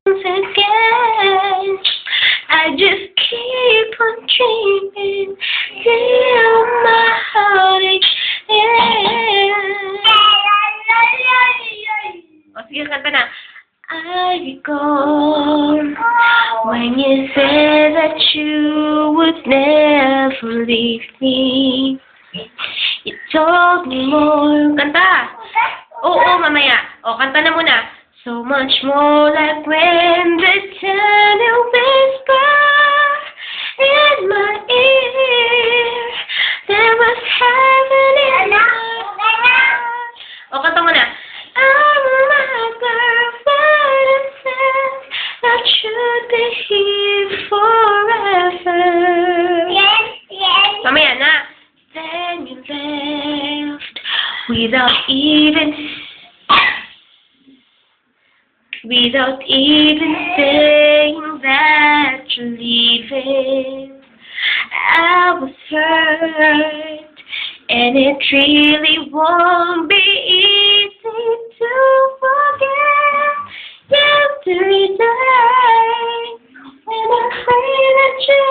again. I just keep on dreaming till my heart ends. O, sige, kanta na. I recall when you said that you would never leave me. You told me more. Kanta! Oo, mamaya. O, kanta na muna. So much more like when the tiny whisper in my ear. There was heaven in my heart. O, kanta mo na. I'm my girlfriend and said that should be here forever. Yes, yes. Mamaya na. Then you left without even saying that you're leaving. I was hurt, and it really won't be easy to forget yesterday when I pray that you